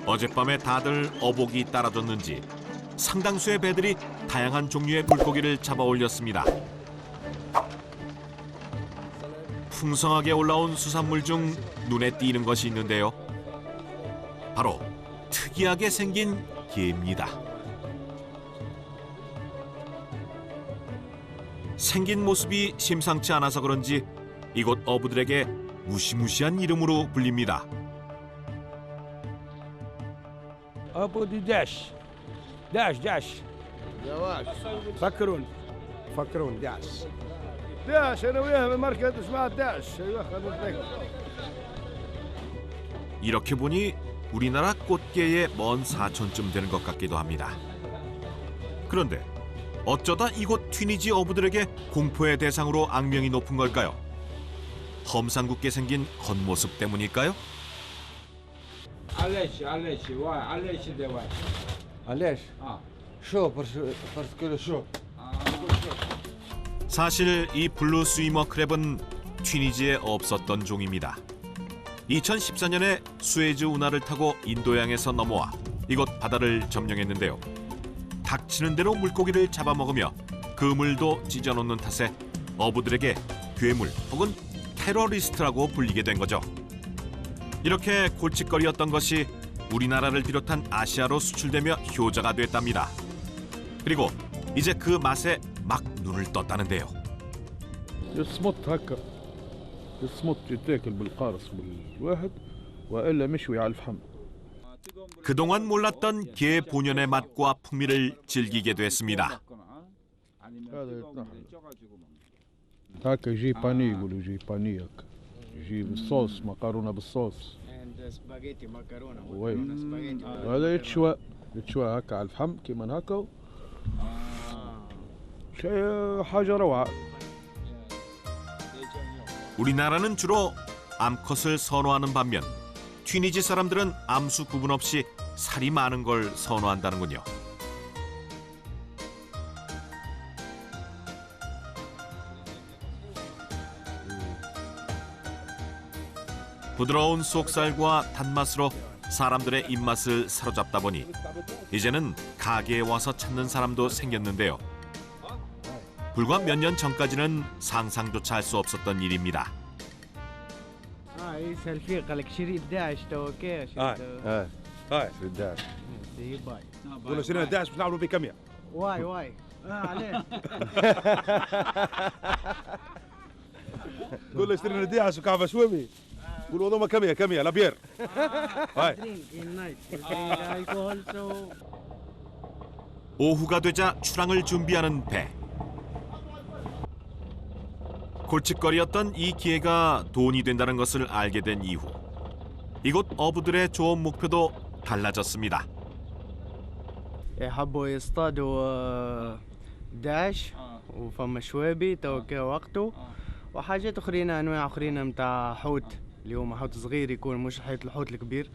어젯밤에 다들 어복이 따라줬는지 상당수의 배들이 다양한 종류의 물고기를 잡아 올렸습니다. 풍성하게 올라온 수산물 중 눈에 띄는 것이 있는데요. 바로 특이하게 생긴 게입니다. 생긴 모습이 심상치 않아서 그런지 이곳 어부들에게 무시무시한 이름으로 불립니다. ابو دي داش داش داش دواش فكرون داش داش انا وياه من مركز اسمها داش ايوه خلينا نتذكر. 이렇게 보니 우리나라 꽃게의 먼 사촌쯤 되는 것 같기도 합니다. 그런데 어쩌다 이곳 튀니지 어부들에게 공포의 대상으로 악명이 높은 걸까요? 험상궂게 생긴 겉모습 때문일까요? علاش واي علاش دواش علاش؟ شو برسكولو شو؟ 사실 이 블루 스위머 크랩은 튀니지에 없었던 종입니다. 2014년에 수에즈 운하를 타고 인도양에서 넘어와 이곳 바다를 점령했는데요. 닥치는 대로 물고기를 잡아먹으며 그물도 찢어놓는 탓에 어부들에게 괴물 혹은 테러리스트라고 불리게 된 거죠. 이렇게 골칫거리였던 것이 우리나라를 비롯한 아시아로 수출되며 효자가 됐답니다. 그리고 이제 그 맛에 막 눈을 떴다는데요. يصمت هكا يصمت يتاكل بالقارص بالواحد والا مشوي على الفحم. 그동안 몰랐던 게 본연의 맛과 풍미를 즐기게 됐습니다. هكا يجي باني يقولوا يجي باني هكا يجي بالصوص مكرونه بالصوص. سباجيتي مكرونه وي. سباجيتي هذا يتشوى هكا على الفحم كيما هكا. شيء حاجه روعه. 우리나라는 주로 암컷을 선호하는 반면 튀니지 사람들은 암수 구분 없이 살이 많은 걸 선호한다는군요. 부드러운 속살과 단맛으로 사람들의 입맛을 사로잡다 보니 이제는 가게에 와서 찾는 사람도 생겼는데요. 불과 몇 년 전까지는 상상조차 할 수 없었던 일입니다. يسهل فيه قال لك شريط داعش تو كاش هاي داش باي قولوا شنو داش باش نعملوا بيه كميه واي عليه قول له اشتري لنا داش وكعبه شومي قولوا هذوما كميه لا بير هاي 오후가 되자 출항을 준비하는 배. 골칫거리였던 이 기회가 돈이 된다는 것을 알게 된 이후 이곳 어부들의 조업 목표도 달라졌습니다. حبوا يصطادوا داش وفما شوابي تو كا وقته وحاجات اخرين انواع اخرين نتاع حوت اللي هما حوت صغير يكون مش حيط الحوت الكبير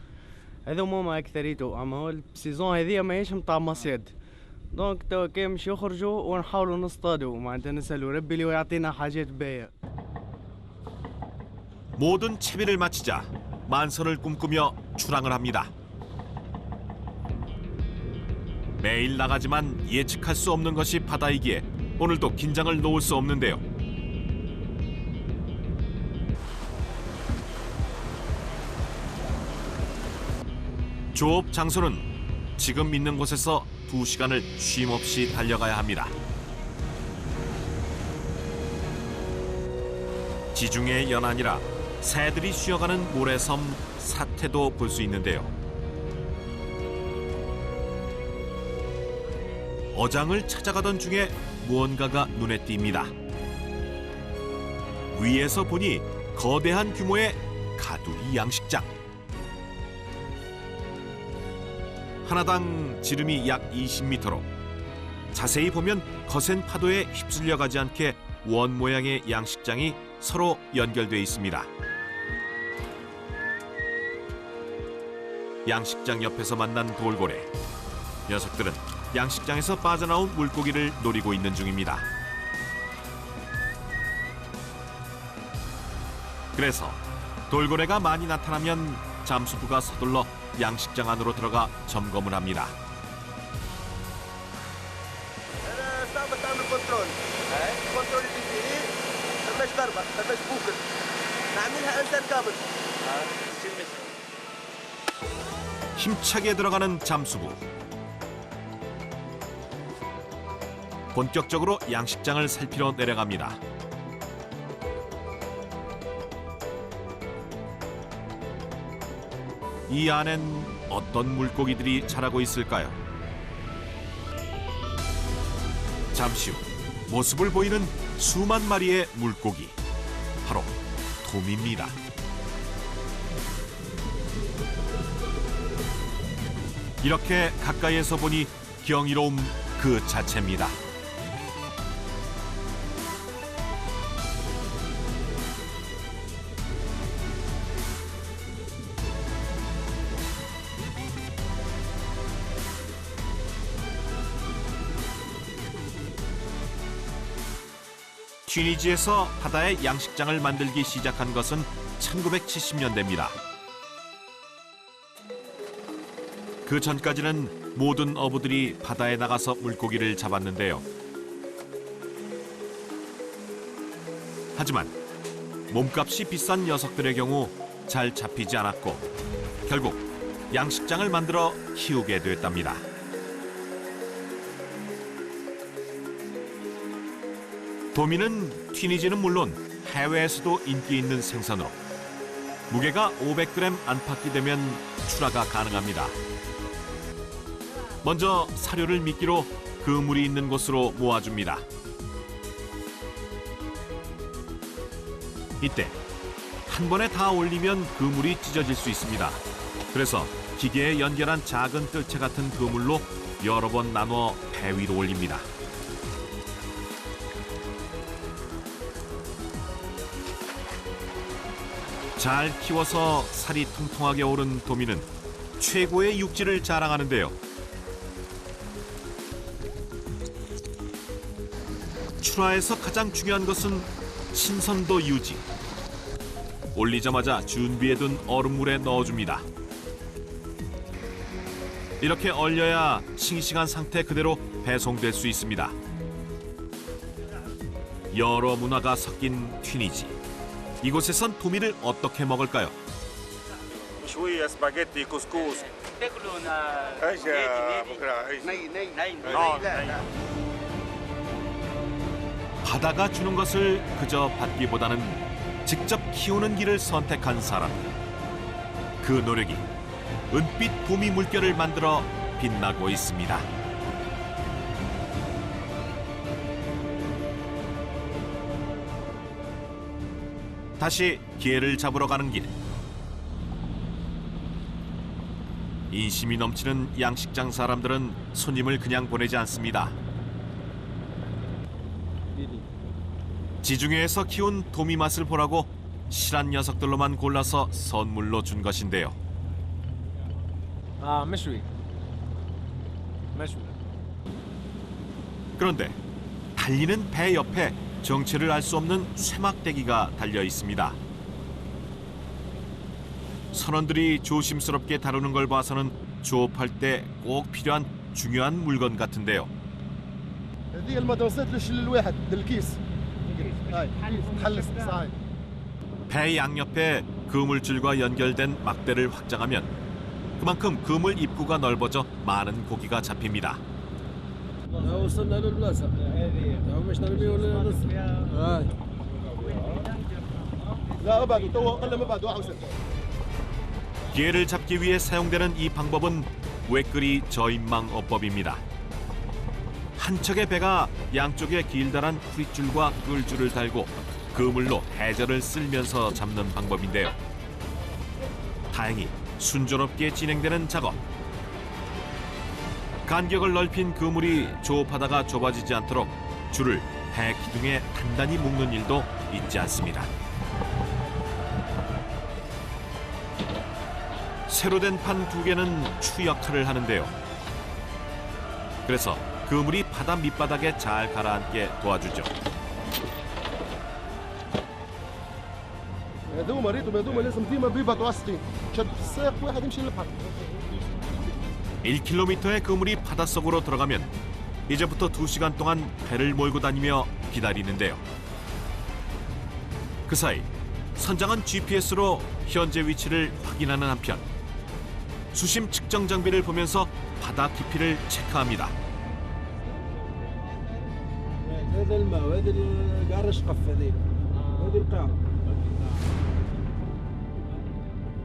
هذوما اكثريته اما هو السيزون هذه ماهيش نتاع مصيد دونك تو كا مش يخرجوا ونحاولوا نصطادوا معناتها نسالوا ربي اللي يعطينا حاجات باهيه. 모든 채비를 마치자 만선을 꿈꾸며 출항을 합니다. 매일 나가지만 예측할 수 없는 것이 바다이기에 오늘도 긴장을 놓을 수 없는데요. 조업 장소는 지금 있는 곳에서 2시간을 쉼없이 달려가야 합니다. 지중해의 연안이라 새들이 쉬어가는 모래섬 사태도 볼 수 있는데요. 어장을 찾아가던 중에 무언가가 눈에 띕니다. 위에서 보니 거대한 규모의 가두리 양식장. 하나당 지름이 약 20m로 자세히 보면 거센 파도에 휩쓸려 가지 않게 원 모양의 양식장이 서로 연결되어 있습니다. 양식장 옆에서 만난 돌고래. 녀석들은 양식장에서 빠져나온 물고기를 노리고 있는 중입니다. 그래서 돌고래가 많이 나타나면 잠수부가 서둘러 양식장 안으로 들어가 점검을 합니다. انا صعب تعمل كنترول كنترول اللي فيه فماش ضربه فماش بوكل نعملها انسان كامل 힘차게 들어가는 잠수부. 본격적으로 양식장을 살피러 내려갑니다. 이 안엔 어떤 물고기들이 자라고 있을까요? 잠시 후 모습을 보이는 수만 마리의 물고기. 바로 도미입니다. 이렇게 가까이에서 보니 경이로움 그 자체입니다. 튀니지에서 바다에 양식장을 만들기 시작한 것은 1970년대입니다. 그 전까지는 모든 어부들이 바다에 나가서 물고기를 잡았는데요. 하지만 몸값이 비싼 녀석들의 경우 잘 잡히지 않았고 결국 양식장을 만들어 키우게 됐답니다. 도미는 튀니지는 물론 해외에서도 인기 있는 생선으로 무게가 500g 안팎이 되면 출하가 가능합니다. 먼저 사료를 미끼로 그물이 있는 곳으로 모아줍니다. 이때 한 번에 다 올리면 그물이 찢어질 수 있습니다. 그래서 기계에 연결한 작은 뜰채 같은 그물로 여러 번 나눠 배 위로 올립니다. 잘 키워서 살이 통통하게 오른 도미는 최고의 육질을 자랑하는데요. 출하에서 가장 중요한 것은 신선도 유지. 올리자마자 준비해둔 얼음물에 넣어줍니다. 이렇게 얼려야 싱싱한 상태 그대로 배송될 수 있습니다. 여러 문화가 섞인 튀니지. 이곳에선 도미를 어떻게 먹을까요? شويه سباجيتي كسكس ايش يا بكره ايش 바다가 주는 것을 그저 받기보다는 직접 키우는 길을 선택한 사람. 그 노력이 은빛 도미 물결을 만들어 빛나고 있습니다. 다시 게를 잡으러 가는 길. 인심이 넘치는 양식장 사람들은 손님을 그냥 보내지 않습니다. 지중해에서 키운 도미 맛을 보라고 실한 녀석들로만 골라서 선물로 준 것인데요. مشوي 그런데 달리는 배 옆에 정체를 알 수 없는 쇠막대기가 달려 있습니다. 선원들이 조심스럽게 다루는 걸 봐서는 조업할 때 꼭 필요한 중요한 물건 같은데요. هذه المدرسات للواحد للكيس هاي تحل صاي 배 양옆에 그물줄과 연결된 막대를 확장하면 그만큼 그물 입구가 넓어져 많은 고기가 잡힙니다. وصلنا للبلاصه مش نرمي ولا نص لا ابعد تو اقل ما بعد 1 게를 잡기 위해 사용되는 이 방법은 웨끄리 저인망어법입니다. 한 척의 배가 양쪽에 길다란 후릿줄과 끌줄을 달고 그물로 해저를 쓸면서 잡는 방법인데요. 다행히 순조롭게 진행되는 작업. 간격을 넓힌 그물이 조업하다가 좁아지지 않도록 줄을 배 기둥에 단단히 묶는 일도 잊지 않습니다. 새로 된 판 2개는 추 역할을 하는데요. 그래서 그물이 바다 밑바닥에 잘 가라앉게 도와주죠. هذوما ريتهم هذوما لازم ديما بيبعتوا على 60 شد في الساق واحد يمشي للبحر 1km의 그물이 바닷속으로 들어가면 이제부터 2시간 동안 배를 몰고 다니며 기다리는데요. 그 사이 선장은 GPS로 현재 위치를 확인하는 한편 수심 측정 장비를 보면서 바다 깊이를 체크합니다. هذا الماء وهذه القارة شقف هذه وهذه القاع.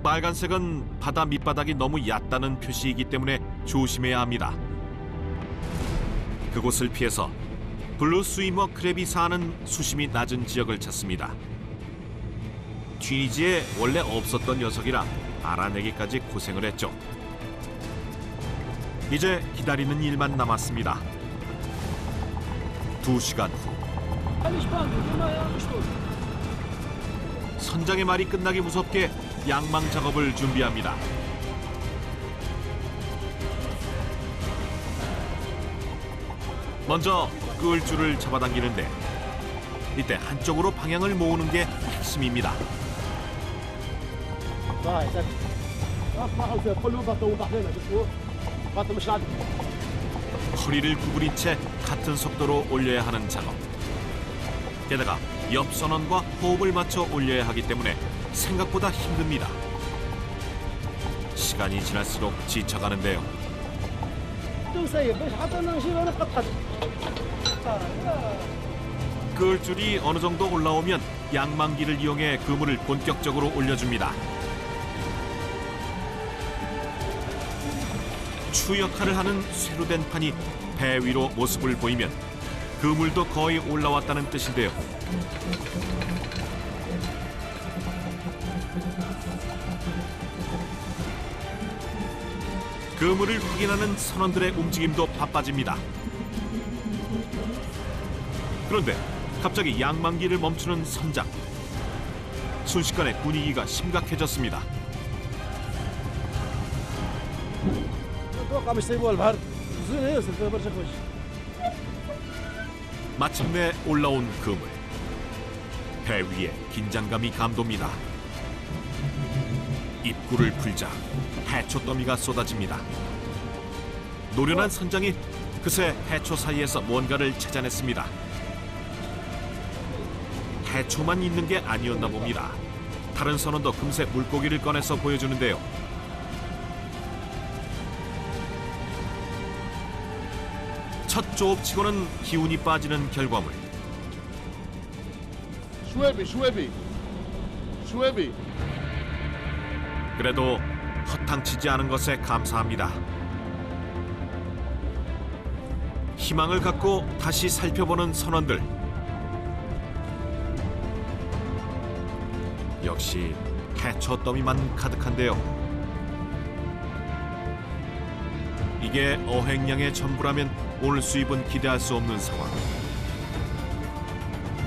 빨간색은 바다 밑바닥이 너무 얕다는 표시이기 때문에 조심해야 합니다. 그곳을 피해서 블루 스위머 크랩이 사는 수심이 낮은 지역을 찾습니다. 튀니지에 원래 없었던 녀석이라 알아내기까지 고생을 했죠. 이제 기다리는 일만 남았습니다. 2시간 후 선장의 말이 끝나기 무섭게 양망 작업을 준비합니다. 먼저 끌줄을 잡아당기는데 이때 한쪽으로 방향을 모으는 게 핵심입니다. 허리를 구부린 채 같은 속도로 올려야 하는 작업. 게다가 옆 선원과 호흡을 맞춰 올려야 하기 때문에 생각보다 힘듭니다. 시간이 지날수록 지쳐가는데요. 끌줄이 어느 정도 올라오면 양망기를 이용해 그물을 본격적으로 올려줍니다. 추 역할을 하는 쇠로 된 판이 배 위로 모습을 보이면 그물도 거의 올라왔다는 뜻인데요. 그물을 확인하는 선원들의 움직임도 바빠집니다. 그런데 갑자기 양망기를 멈추는 선장. 순식간에 분위기가 심각해졌습니다. اتوقع مش سيبوها البحر زين هي وصلت برشا خوش. 마침내 올라온 그물. 배 위에 긴장감이 감돕니다. 입구를 풀자 해초 더미가 쏟아집니다. 노련한 선장이 그새 해초 사이에서 뭔가를 찾아냈습니다. 해초만 있는 게 아니었나 봅니다. 다른 선원도 금세 물고기를 꺼내서 보여주는데요. 첫 조업치고는 기운이 빠지는 결과물. شويبي 그래도 허탕치지 않은 것에 감사합니다. 희망을 갖고 다시 살펴보는 선원들. 역시 해초 더미만 가득한데요. 이게 어획량의 전부라면 오늘 수입은 기대할 수 없는 상황.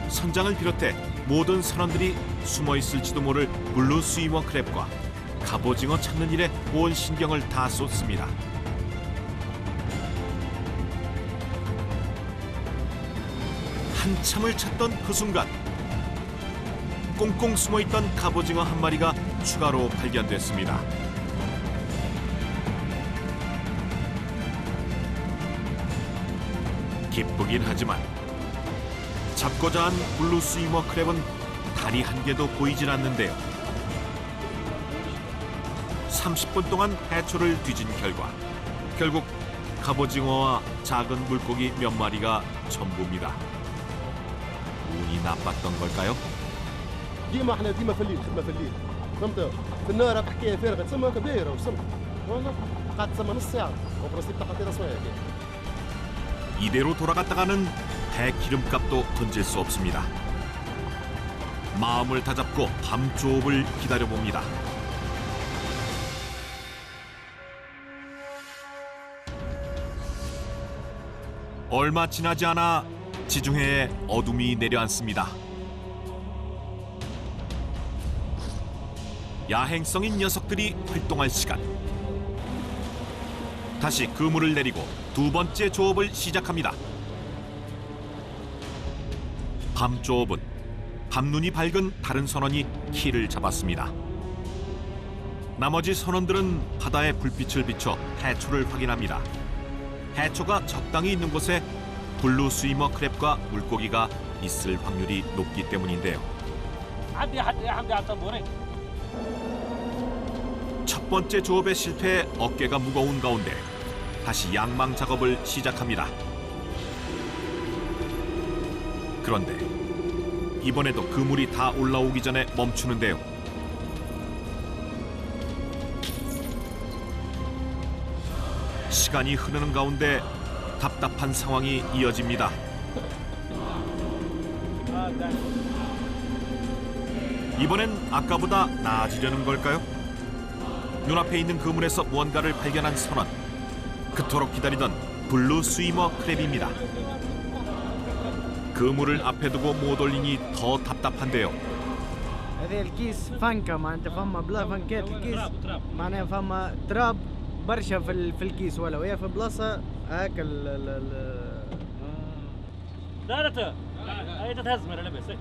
선장을 비롯해 모든 선원들이 숨어 있을지도 모를 블루 스위머 크랩과 갑오징어 찾는 일에 온 신경을 다 쏟습니다. 한참을 찾던 그 순간 꽁꽁 숨어있던 갑오징어 한 마리가 추가로 발견됐습니다. 기쁘긴 하지만 잡고자 한 블루 스위머 크랩은 다리 한 개도 보이질 않는데요. 30분 동안 해초를 뒤진 결과 결국 갑오징어와 작은 물고기 몇 마리가 전부입니다. 운이 나빴던 걸까요? ديما احنا ديما في الليل خدمه في الليل فهمت في النهار حكايه فارغه تسمى كبيره وسمك والله قعدت تسمى نص ساعه وبرسيب تقعد رسميه 이대로 돌아갔다가는 배 기름값도 던질 수 없습니다. 마음을 다잡고 밤 조업을 기다려봅니다. 얼마 지나지 않아 지중해에 어둠이 내려앉습니다. 야행성인 녀석들이 활동할 시간. 다시 그물을 내리고 두 번째 조업을 시작합니다. 밤 조업은 밤눈이 밝은 다른 선원이 키를 잡았습니다. 나머지 선원들은 바다의 불빛을 비춰 해초를 확인합니다. 해초가 적당히 있는 곳에 블루 스위머 크랩과 물고기가 있을 확률이 높기 때문인데요. 첫 번째 조업의 실패에 어깨가 무거운 가운데 다시 양망 작업을 시작합니다. 그런데 이번에도 그물이 다 올라오기 전에 멈추는데요. 시간이 흐르는 가운데 답답한 상황이 이어집니다. 이번엔 아까보다 나아지려는 걸까요? 눈앞에 있는 그물에서 무언가를 발견한 선원. 그토록 기다리던 블루 스위머 크랩입니다. 그물을 앞에 두고 못 올리니 더 답답한데요. هذا الكيس فنكة معناتها فما بلا فنكات الكيس معناها فما تراب برشا في الكيس ولا وهي في بلاصة هاك دارته هي تتهز من لاباس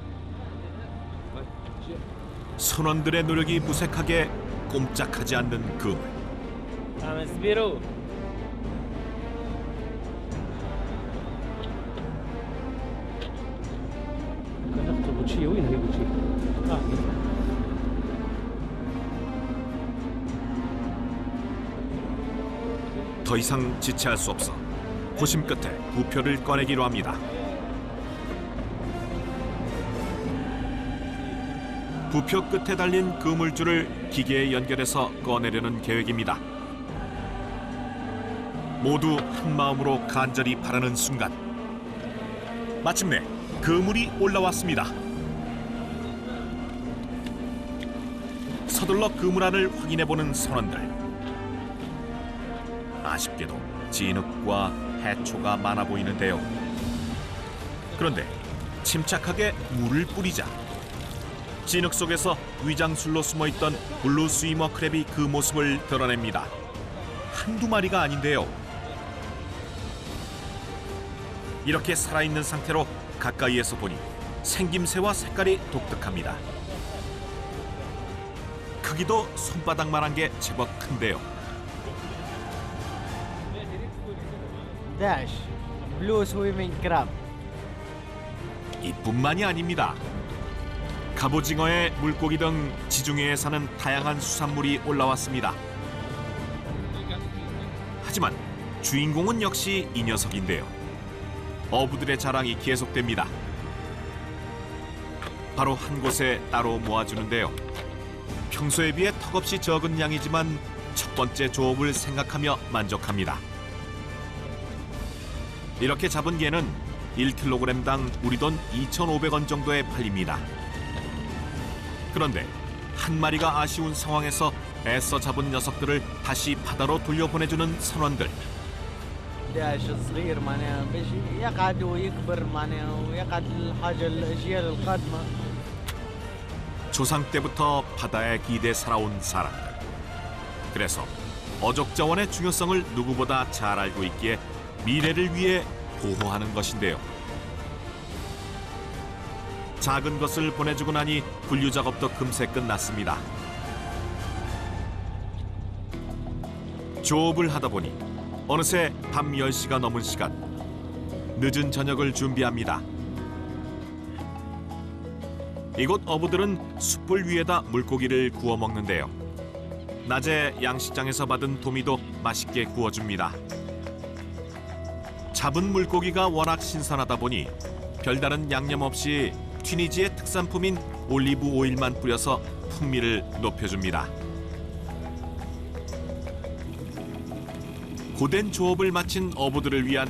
선원들의 노력이 무색하게 꼼짝하지 않는 그물. سبيرو ناخذ بوتشيه وين هي بوتشيه 더 이상 지체할 수 없어 고심 끝에 부표를 꺼내기로 합니다. 부표 끝에 달린 그물줄을 기계에 연결해서 꺼내려는 계획입니다. 모두 한 마음으로 간절히 바라는 순간 마침내 그물이 올라왔습니다. 서둘러 그물 안을 확인해보는 선원들. 아쉽게도 진흙과 해초가 많아 보이는데요. 그런데 침착하게 물을 뿌리자 진흙 속에서 위장술로 숨어있던 블루 스위머 크랩이 그 모습을 드러냅니다. 한두 마리가 아닌데요. 이렇게 살아있는 상태로 가까이에서 보니 생김새와 색깔이 독특합니다. 크기도 손바닥만한 게 제법 큰데요. 11 블루 스위밍 크랩. 이뿐만이 아닙니다. 갑오징어에 물고기 등 지중해에 사는 다양한 수산물이 올라왔습니다. 하지만 주인공은 역시 이 녀석인데요. 어부들의 자랑이 계속됩니다. 바로 한 곳에 따로 모아주는데요. 평소에 비해 턱없이 적은 양이지만 첫 번째 조업을 생각하며 만족합니다. 이렇게 잡은 개는 1kg당 우리 돈 2,500원 정도에 팔립니다. 그런데 한 마리가 아쉬운 상황에서 애써 잡은 녀석들을 다시 바다로 돌려보내주는 선원들. 11 صغير معناها باش يقعد ويكبر معناها ويقعد الحاجة الأجيال القادمة. 조상 때부터 바다에 기대 살아온 사람들. 그래서 어족자원의 중요성을 누구보다 잘 알고 있기에 미래를 위해 보호하는 것인데요. 작은 것을 보내주고 나니 분류 작업도 금세 끝났습니다. 조업을 하다 보니 어느새 밤 10시가 넘은 시간. 늦은 저녁을 준비합니다. 이곳 어부들은 숯불 위에다 물고기를 구워 먹는데요. 낮에 양식장에서 받은 도미도 맛있게 구워줍니다. 잡은 물고기가 워낙 신선하다 보니 별다른 양념 없이 튀니지의 특산품인 올리브 오일만 뿌려서 풍미를 높여줍니다. 고된 조업을 마친 어부들을 위한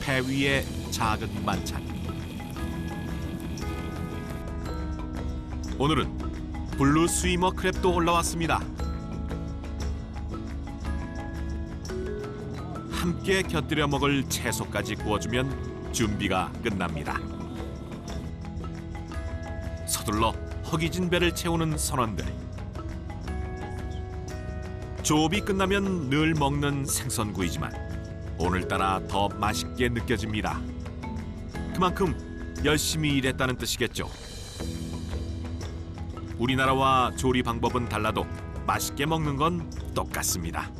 배 위의 작은 만찬. 오늘은 블루 스위머 크랩도 올라왔습니다. 함께 곁들여 먹을 채소까지 구워주면 준비가 끝납니다. 서둘러 허기진 배를 채우는 선원들. 조업이 끝나면 늘 먹는 생선구이지만 오늘따라 더 맛있게 느껴집니다. 그만큼 열심히 일했다는 뜻이겠죠. 우리나라와 조리 방법은 달라도 맛있게 먹는 건 똑같습니다.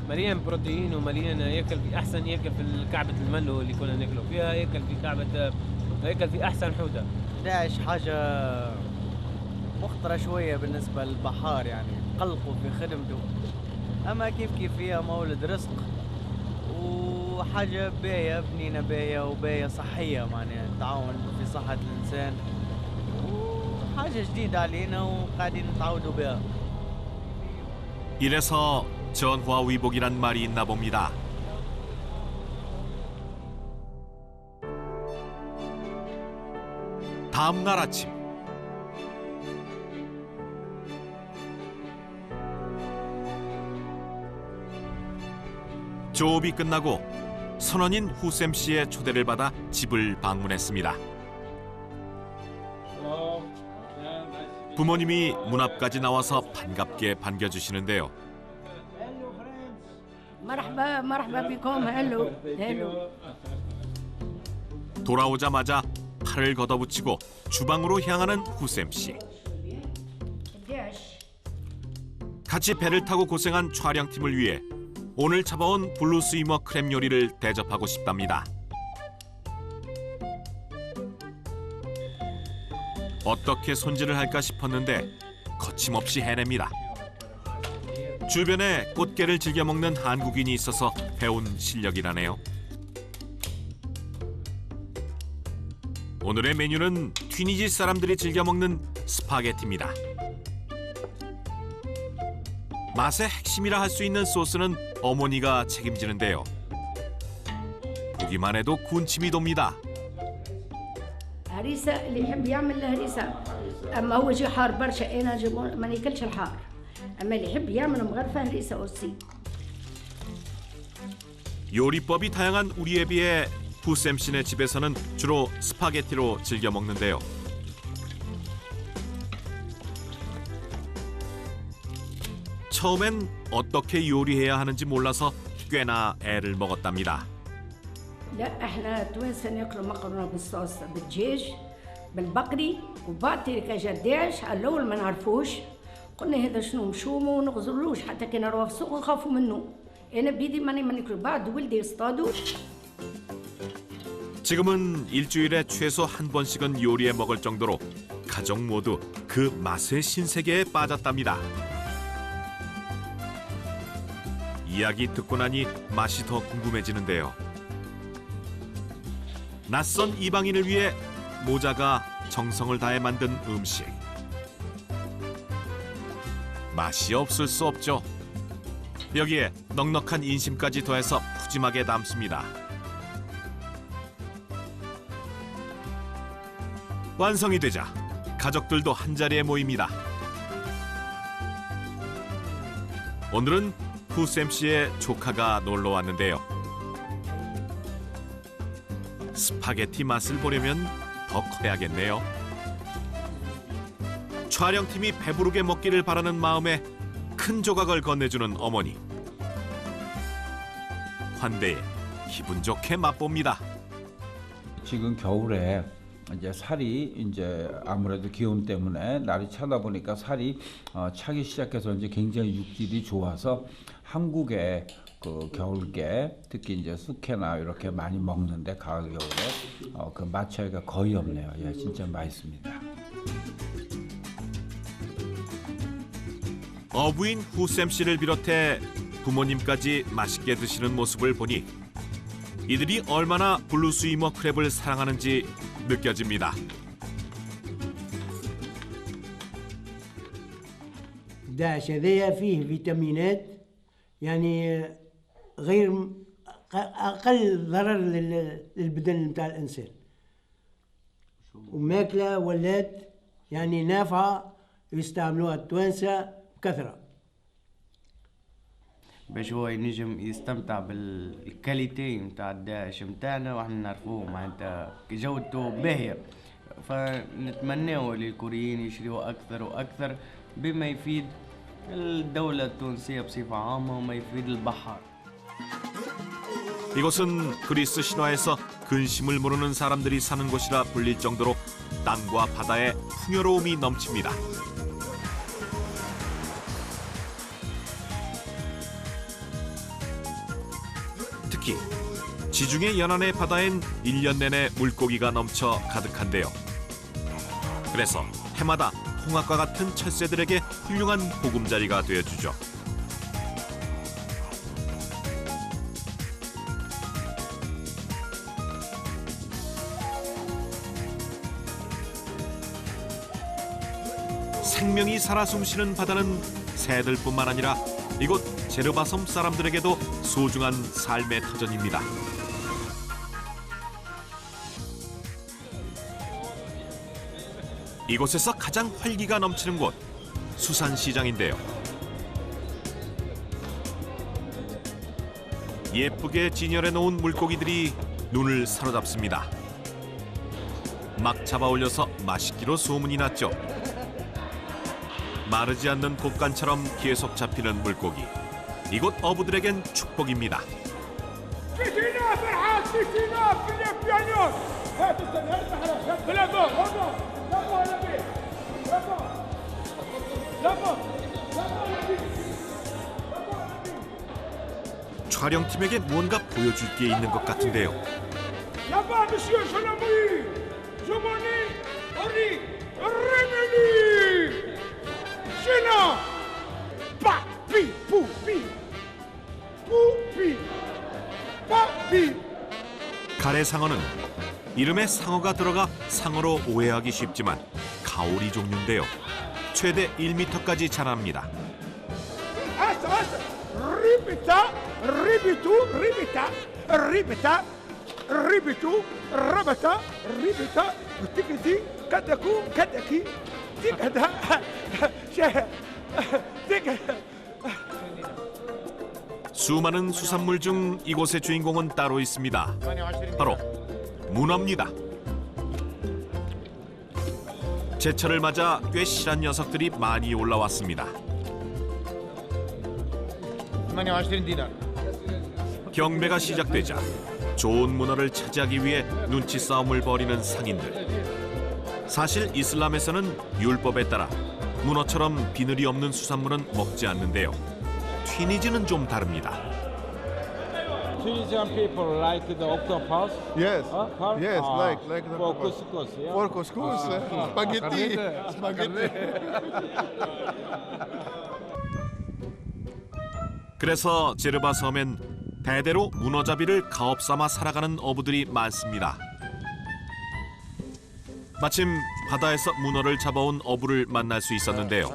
مليان بروتين ومليان ياكل في احسن ياكل في كعبه الملو اللي كنا ناكلوا فيها ياكل في كعبه ياكل في احسن حوته. داعش حاجة مخطرة شوية بالنسبة للبحار يعني قلقوا في خدمته. أما كيف هي مولد رزق وحاجة باهية بنينة باهية وباهية صحية معناها تعاون في صحة الإنسان وحاجة جديدة علينا وقاعدين نتعودوا بها. 이래서 전화위복이란 말이 있나 봅니다. 다음 날 아침 조업이 끝나고 선원인 후셈 씨의 초대를 받아 집을 방문했습니다. 부모님이 문 앞까지 나와서 반갑게 반겨주시는데요. مرحبا مرحبا بكم هلو هلو. 돌아오자마자 팔을 걷어붙이고 주방으로 향하는 후셈 씨. 같이 배를 타고 고생한 촬영팀을 위해 오늘 잡아온 블루스위머 크랩 요리를 대접하고 싶답니다. 어떻게 손질을 할까 싶었는데 거침없이 해냅니다. 주변에 꽃게를 즐겨 먹는 한국인이 있어서 배운 실력이라네요. 오늘의 메뉴는 튀니지 사람들이 즐겨 먹는 스파게티입니다. 맛의 핵심이라 할 수 있는 소스는 어머니가 책임지는데요. 보기만 해도 군침이 돕니다. هريسة اللي يحب يعمل هريسة. أما هو شي حار برشا أنا ما ناكلش الحار. أما اللي يحب يعمل مغرفة هريسة أوسي. 요리법이 다양한 우리에 비해 후셈 씨네 집에서는 주로 스파게티로 즐겨 먹는데요. 처음엔 어떻게 요리해야 하는지 몰라서 꽤나 애를 먹었답니다. لا احنا توانسة ناكلوا مكرونة بالصوص بالدجاج بالبقري وبعد تركة جداش على الأول ما نعرفوش قلنا هذا شنو مشومه ونغزلوش حتى كي نروح في السوق نخافوا منه. أنا بيدي ماني ما ناكل بعد ولدي يصطادوا. 지금은 일주일에 최소 한 번씩은 요리해 먹을 정도로 가족 모두 그 맛의 신세계에 빠졌답니다. 이야기 듣고 나니 맛이 더 궁금해지는데요. 낯선 이방인을 위해 모자가 정성을 다해 만든 음식. 맛이 없을 수 없죠. 여기에 넉넉한 인심까지 더해서 푸짐하게 담습니다. 완성이 되자 가족들도 한자리에 모입니다. 오늘은 후셈 씨의 조카가 놀러 왔는데요. 스파게티 맛을 보려면 더 커야겠네요. 촬영팀이 배부르게 먹기를 바라는 마음에 큰 조각을 건네주는 어머니. 환대에 기분 좋게 맛봅니다. 지금 겨울에 이제 살이 이제 아무래도 기온 때문에 날이 차다 보니까 살이 차기 시작해서 이제 굉장히 육질이 좋아서 한국의 그 겨울게 특히 이제 숙회나 이렇게 많이 먹는데 가을 겨울에 그 맛 차이가 거의 없네요. 예, 진짜 맛있습니다. 어부인 후셈 씨를 비롯해 부모님까지 맛있게 드시는 모습을 보니 이들이 얼마나 블루스위머 크랩을 사랑하는지 느껴집니다. داعش هذايا فيه فيتامينات يعني غير أقل ضرر للبدن نتاع الإنسان وماكلة ولات يعني نافعة يستعملوها التوانسة بكثرة باش هو ينجم يستمتع بالكاليتي نتاع الداعش نتاعنا واحنا نعرفوه معناتها جودته باهية فنتمناو للكوريين يشريوه أكثر وأكثر بما يفيد الدولة التونسية بصفة عامة وما يفيد البحر. 이곳은 그리스 신화에서 근심을 모르는 사람들이 사는 곳이라 불릴 정도로 땅과 바다에 풍요로움이 넘칩니다. 특히 지중해 연안의 바다엔 1년 내내 물고기가 넘쳐 가득한데요. 그래서 해마다 홍합과 같은 철새들에게 훌륭한 보금자리가 되어주죠. 생명이 살아 숨쉬는 바다는 새들뿐만 아니라 이곳 제르바 섬 사람들에게도 소중한 삶의 터전입니다. 이곳에서 가장 활기가 넘치는 곳, 수산시장인데요. 예쁘게 진열해 놓은 물고기들이 눈을 사로잡습니다. 막 잡아 올려서 맛있기로 소문이 났죠. 마르지 않는 곶감처럼 계속 잡히는 물고기. 이곳 어부들에겐 축복입니다. 촬영팀에게 무언가 보여줄 게 있는 것 같은데요. 가래상어는 이름에 상어가 들어가 상어로 오해하기 쉽지만 가오리 종류인데요. 최대 1m까지 자랍니다. 수많은 수산물 중 이곳의 주인공은 따로 있습니다. 바로 문어입니다. 제철을 맞아 꽤 실한 녀석들이 많이 올라왔습니다. 경매가 시작되자 좋은 문어를 차지하기 위해 눈치 싸움을 벌이는 상인들. 사실 이슬람에서는 율법에 따라 문어처럼 비늘이 없는 수산물은 먹지 않는데요. 튀니지는 좀 다릅니다. Tunisian people like the octopus. Yes. Huh? Yes, like the for couscous. Yeah? For couscous, spaghetti. 그래서 제르바 섬엔 대대로 문어잡이를 가업 삼아 살아가는 어부들이 많습니다. 마침 바다에서 문어를 잡아온 어부를 만날 수 있었는데요.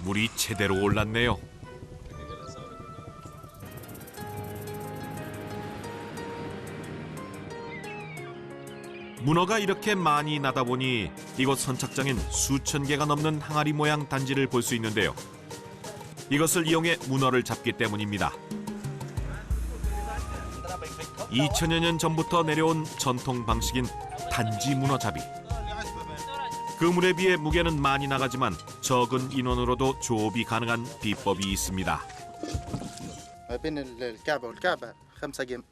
물이 제대로 올랐네요. 문어가 이렇게 많이 나다 보니 이곳 선착장엔 수천 개가 넘는 항아리 모양 단지를 볼 수 있는데요. 이것을 이용해 문어를 잡기 때문입니다. 2000여 년 전부터 내려온 전통 방식인 단지 문어잡이. 그물에 비해 무게는 많이 나가지만 적은 인원으로도 조업이 가능한 비법이 있습니다. ما بين الكعبة والكعبة 5 جيم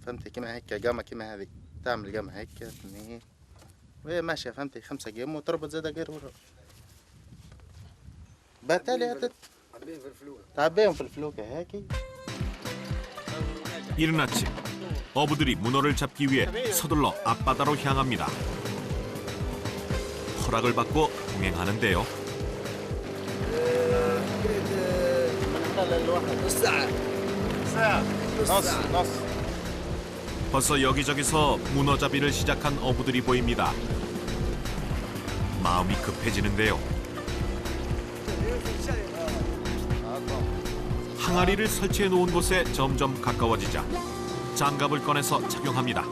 فهمتي كيما هيك قامة كيما هذه تعمل قامة هيك اثنين وهي ماشية فهمتي 5 جيم وتربط زادة غير ورا بالتالي تعبيهم في الفلوكة هيك. 이른 아침 어부들이 문어를 잡기 위해 서둘러 앞바다로 향합니다. 허락을 받고 동행하는데요. 벌써 여기저기서 문어잡이를 시작한 어부들이 보입니다. 마음이 급해지는데요. 항아리를 설치해 놓은 곳에 점점 가까워지자 장갑을 꺼내서 착용합니다.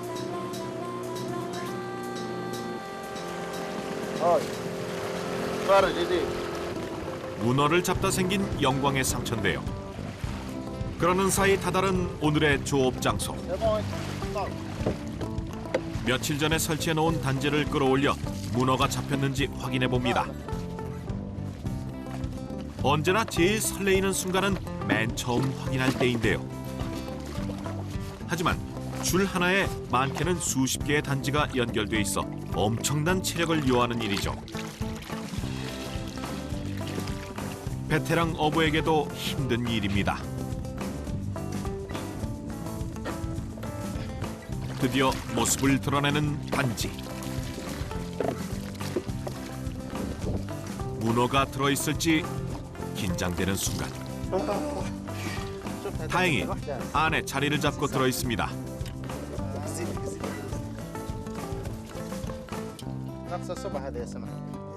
문어를 잡다 생긴 영광의 상처인데요. 그러는 사이 다다른 오늘의 조업 장소. 며칠 전에 설치해 놓은 단지를 끌어올려 문어가 잡혔는지 확인해 봅니다. 언제나 제일 설레이는 순간은 맨 처음 확인할 때인데요. 하지만 줄 하나에 많게는 수십 개의 단지가 연결돼 있어 엄청난 체력을 요하는 일이죠. 베테랑 어부에게도 힘든 일입니다. 드디어 모습을 드러내는 단지. 문어가 들어있을지 긴장되는 순간. 다행히 안에 자리를 잡고 들어있습니다.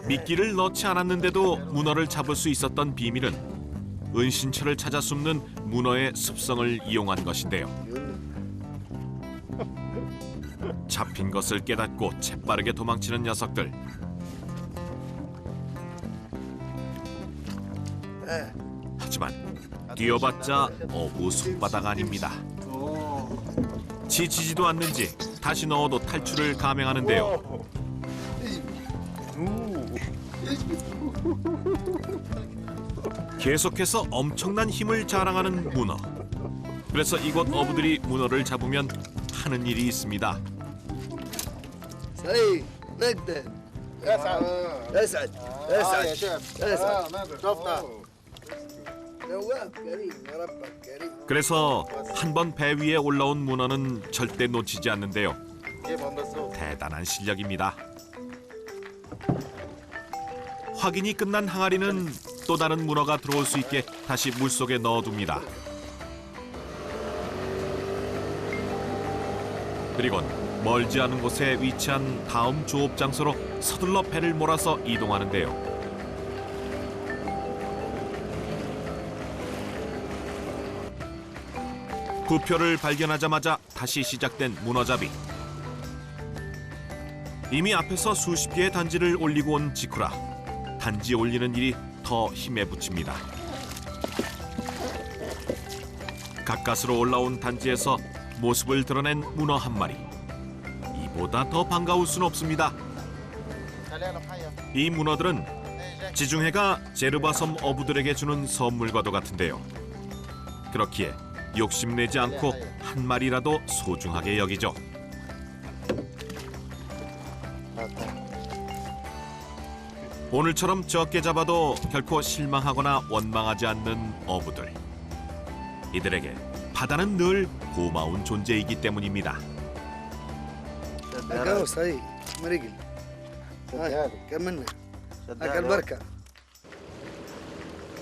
미끼를 넣지 않았는데도 문어를 잡을 수 있었던 비밀은 은신처를 찾아 숨는 문어의 습성을 이용한 것인데요. 잡힌 것을 깨닫고 재빠르게 도망치는 녀석들. 하지만 뛰어봤자 어부 손바닥 아닙니다. 지치지도 않는지 다시 넣어도 탈출을 감행하는데요. 계속해서 엄청난 힘을 자랑하는 문어. 그래서 이곳 어부들이 문어를 잡으면 하는 일이 있습니다. 그래서 한 번 배 위에 올라온 문어는 절대 놓치지 않는데요. 대단한 실력입니다. 확인이 끝난 항아리는 또 다른 문어가 들어올 수 있게 다시 물속에 넣어둡니다. 그리곤 멀지 않은 곳에 위치한 다음 조업 장소로 서둘러 배를 몰아서 이동하는데요. 구표를 발견하자마자 다시 시작된 문어잡이. 이미 앞에서 수십 개의 단지를 올리고 온 지쿠라. 단지 올리는 일이 더 힘에 부칩니다. 가까스로 올라온 단지에서 모습을 드러낸 문어 한 마리. 이보다 더 반가울 수는 없습니다. 이 문어들은 지중해가 제르바 섬 어부들에게 주는 선물과도 같은데요. 그렇기에 욕심내지 않고 한 마리라도 소중하게 여기죠. 오늘처럼 적게 잡아도 결코 실망하거나 원망하지 않는 어부들. 이들에게 바다는 늘 고마운 존재이기 때문입니다.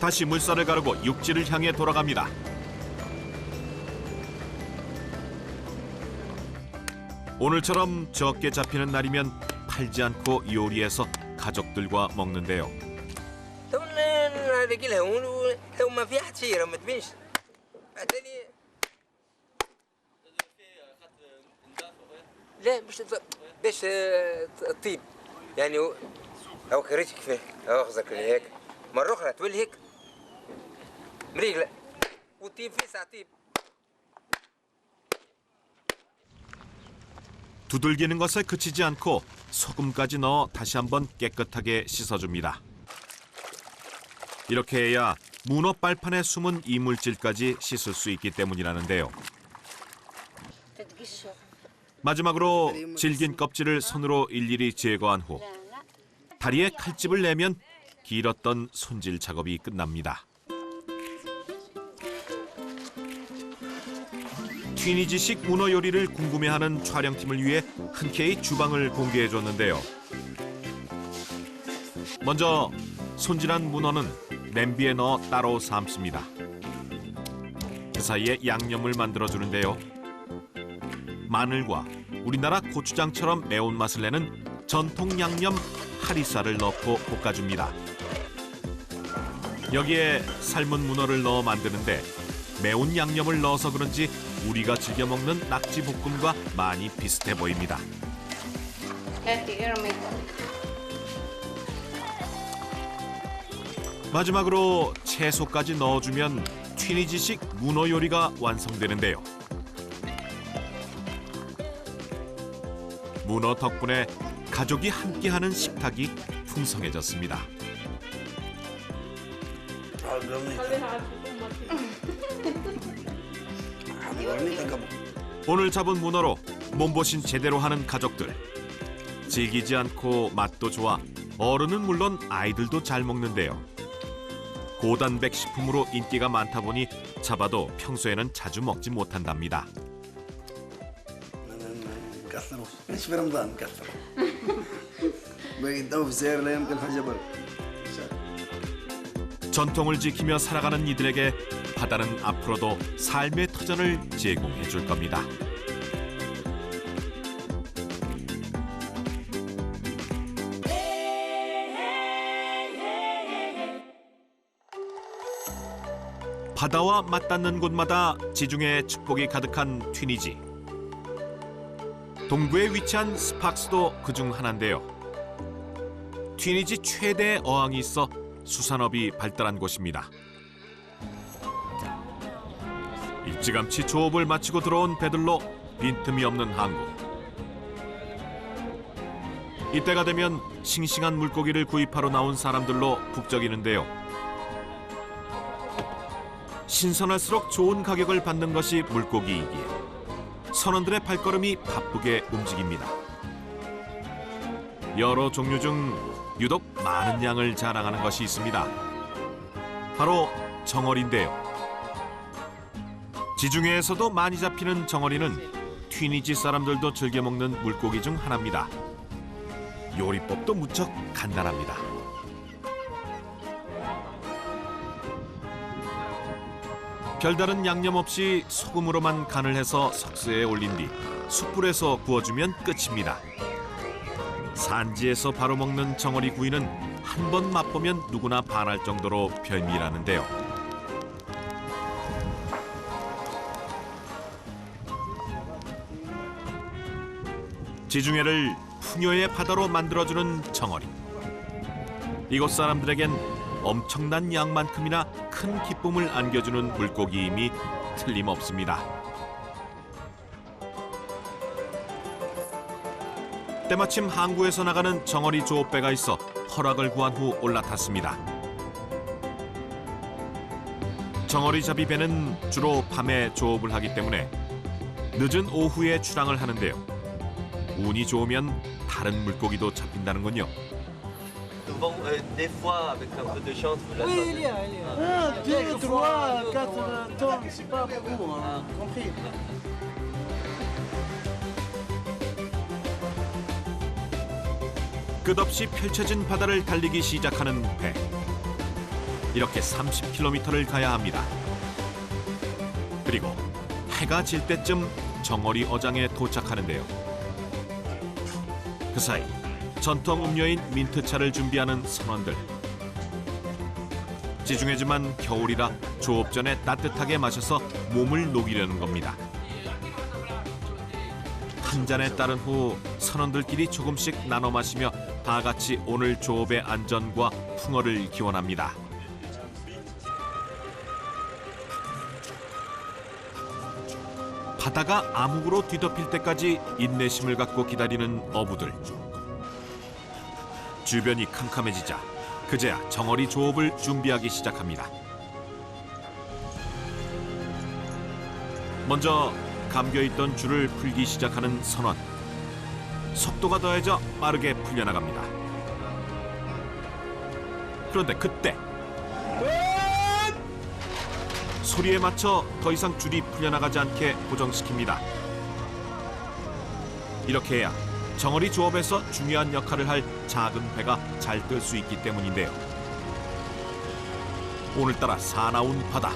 다시 물살을 가르고 육지를 향해 돌아갑니다. 오늘처럼 적게 잡히는 날이면 팔지 않고 요리해서 가족들과 먹는데요. لا باش تطيب يعني او كريتك فيه او خزك هيك مره اخرى تولي هيك مريقله وتطيب فيه ساعه طيب. 두들기는 것에 그치지 않고 소금까지 넣어 다시 한번 깨끗하게 씻어줍니다. 이렇게 해야 문어 빨판에 숨은 이물질까지 씻을 수 있기 때문이라는데요. 마지막으로 질긴 껍질을 손으로 일일이 제거한 후 다리에 칼집을 내면 길었던 손질 작업이 끝납니다. 튀니지식 문어 요리를 궁금해하는 촬영팀을 위해 흔쾌히 주방을 공개해줬는데요. 먼저 손질한 문어는 냄비에 넣어 따로 삶습니다. 그 사이에 양념을 만들어주는데요. 마늘과 우리나라 고추장처럼 매운맛을 내는 전통 양념 하리살을 넣고 볶아줍니다. 여기에 삶은 문어를 넣어 만드는데 매운 양념을 넣어서 그런지 우리가 즐겨 먹는 낙지 볶음과 많이 비슷해 보입니다. 마지막으로 채소까지 넣어주면 튀니지식 문어 요리가 완성되는데요. 문어 덕분에 가족이 함께하는 식탁이 풍성해졌습니다. 오늘 잡은 문어로 몸보신 제대로 하는 가족들. 질기지 않고 맛도 좋아 어른은 물론 아이들도 잘 먹는데요. 고단백 식품으로 인기가 많다 보니 잡아도 평소에는 자주 먹지 못한답니다. مش في رمضان مكثر باقي في سير لا يمكن حاجه برا. 전통을 지키며 살아가는 이들에게 바다는 앞으로도 삶의 터전을 제공해 줄 겁니다. 바다와 맞닿는 곳마다 지중해 축복이 가득한 튀니지. 동부에 위치한 스팍스도 그중 하나인데요. 튀니지 최대 어항이 있어 수산업이 발달한 곳입니다. 일찌감치 조업을 마치고 들어온 배들로 빈틈이 없는 항구. 이때가 되면 싱싱한 물고기를 구입하러 나온 사람들로 북적이는데요. 신선할수록 좋은 가격을 받는 것이 물고기이기에 선원들의 발걸음이 바쁘게 움직입니다. 여러 종류 중 유독 많은 양을 자랑하는 것이 있습니다. 바로 정어리인데요. 지중해에서도 많이 잡히는 정어리는 튀니지 사람들도 즐겨 먹는 물고기 중 하나입니다. 요리법도 무척 간단합니다. 별다른 양념 없이 소금으로만 간을 해서 석쇠에 올린 뒤 숯불에서 구워주면 끝입니다. 산지에서 바로 먹는 정어리 구이는 한 번 맛보면 누구나 반할 정도로 별미라는데요. 지중해를 풍요의 바다로 만들어주는 정어리. 이곳 사람들에겐 엄청난 양만큼이나 큰 기쁨을 안겨주는 물고기임이 틀림없습니다. 때마침 항구에서 나가는 정어리 조업배가 있어 허락을 구한 후 올라탔습니다. 정어리 잡이 배는 주로 밤에 조업을 하기 때문에 늦은 오후에 출항을 하는데요. 운이 좋으면 다른 물고기도 잡힌다는군요. Des fois, avec un peu de chance, vous la Oui, il y a. 2, 3, 4 tonnes, c'est pas beaucoup, hein, compris. 끝없이 펼쳐진 바다를 달리기 시작하는 배. 이렇게 30km를 가야 합니다. 그리고 해가 질 때쯤 정어리 어장에 도착하는데요. 그 사이 전통 음료인 민트차를 준비하는 선원들. 지중해지만 겨울이라 조업 전에 따뜻하게 마셔서 몸을 녹이려는 겁니다. 한 잔에 따른 후 선원들끼리 조금씩 나눠 마시며 다 같이 오늘 조업의 안전과 풍어를 기원합니다. 바다가 암흑으로 뒤덮일 때까지 인내심을 갖고 기다리는 어부들. 주변이 캄캄해지자 그제야 정어리 조업을 준비하기 시작합니다. 먼저 감겨있던 줄을 풀기 시작하는 선원. 속도가 더해져 빠르게 풀려나갑니다. 그런데 그때 소리에 맞춰 더 이상 줄이 풀려나가지 않게 고정시킵니다. 이렇게 해야 정어리 조업에서 중요한 역할을 할 작은 배가 잘 뜰 수 있기 때문인데요. 오늘따라 사나운 바다.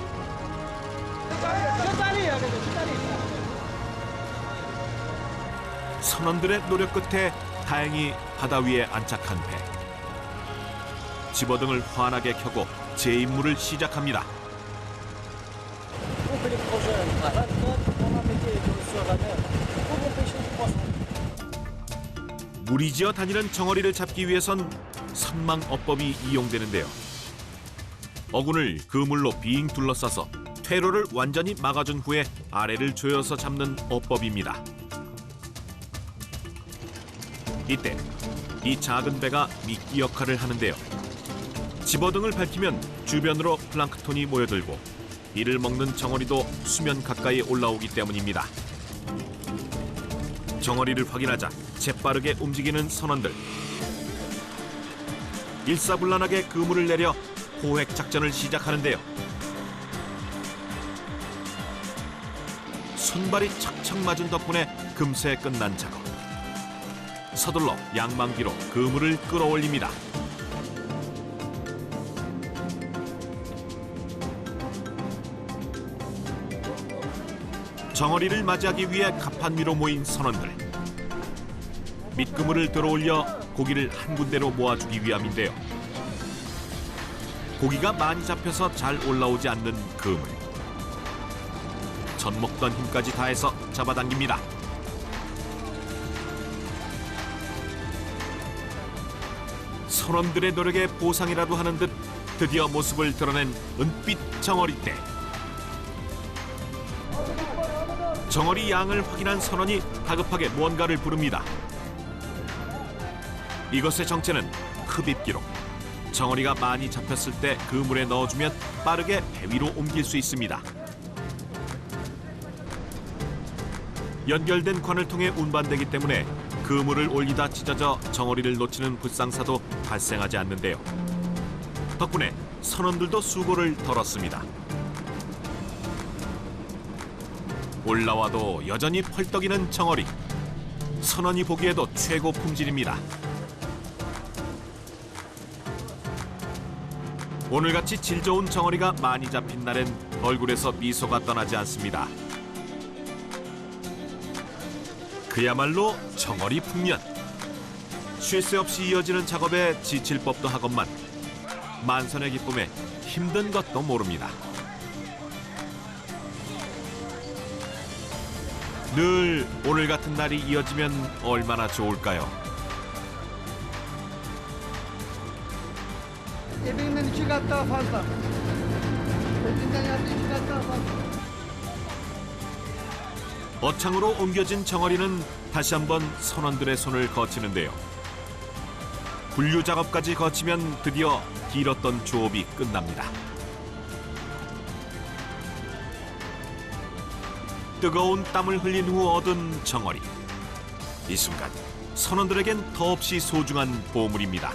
선원들의 노력 끝에 다행히 바다 위에 안착한 배. 집어등을 환하게 켜고 재임무를 시작합니다. 무리지어 다니는 정어리를 잡기 위해선 선망어법이 이용되는데요. 어군을 그물로 빙 둘러싸서 퇴로를 완전히 막아준 후에 아래를 조여서 잡는 어법입니다. 이때 이 작은 배가 미끼 역할을 하는데요. 집어등을 밝히면 주변으로 플랑크톤이 모여들고 이를 먹는 정어리도 수면 가까이 올라오기 때문입니다. 정어리를 확인하자 재빠르게 움직이는 선원들. 일사불란하게 그물을 내려 포획 작전을 시작하는데요. 손발이 착착 맞은 덕분에 금세 끝난 작업. 서둘러 양망기로 그물을 끌어올립니다. 정어리를 맞이하기 위해 갑판 위로 모인 선원들. 밑그물을 들어올려 고기를 한 군데로 모아주기 위함인데요. 고기가 많이 잡혀서 잘 올라오지 않는 그물. 젖먹던 힘까지 다해서 잡아당깁니다. 선원들의 노력에 보상이라도 하는 듯 드디어 모습을 드러낸 은빛 정어리떼. 정어리 양을 확인한 선원이 다급하게 무언가를 부릅니다. 이것의 정체는 흡입기로. 정어리가 많이 잡혔을 때 그물에 넣어주면 빠르게 배 위로 옮길 수 있습니다. 연결된 관을 통해 운반되기 때문에 그물을 올리다 찢어져 정어리를 놓치는 불상사도 발생하지 않는데요. 덕분에 선원들도 수고를 덜었습니다. 올라와도 여전히 펄떡이는 정어리. 선원이 보기에도 최고 품질입니다. 오늘같이 질 좋은 정어리가 많이 잡힌 날엔 얼굴에서 미소가 떠나지 않습니다. 그야말로 정어리 풍년. 쉴 새 없이 이어지는 작업에 지칠 법도 하건만 만선의 기쁨에 힘든 것도 모릅니다. 늘 오늘 같은 날이 이어지면 얼마나 좋을까요? 어창으로 옮겨진 정어리는 다시 한번 선원들의 손을 거치는데요. 분류 작업까지 거치면 드디어 길었던 조업이 끝납니다. 뜨거운 땀을 흘린 후 얻은 정어리. 이 순간 선원들에겐 더없이 소중한 보물입니다.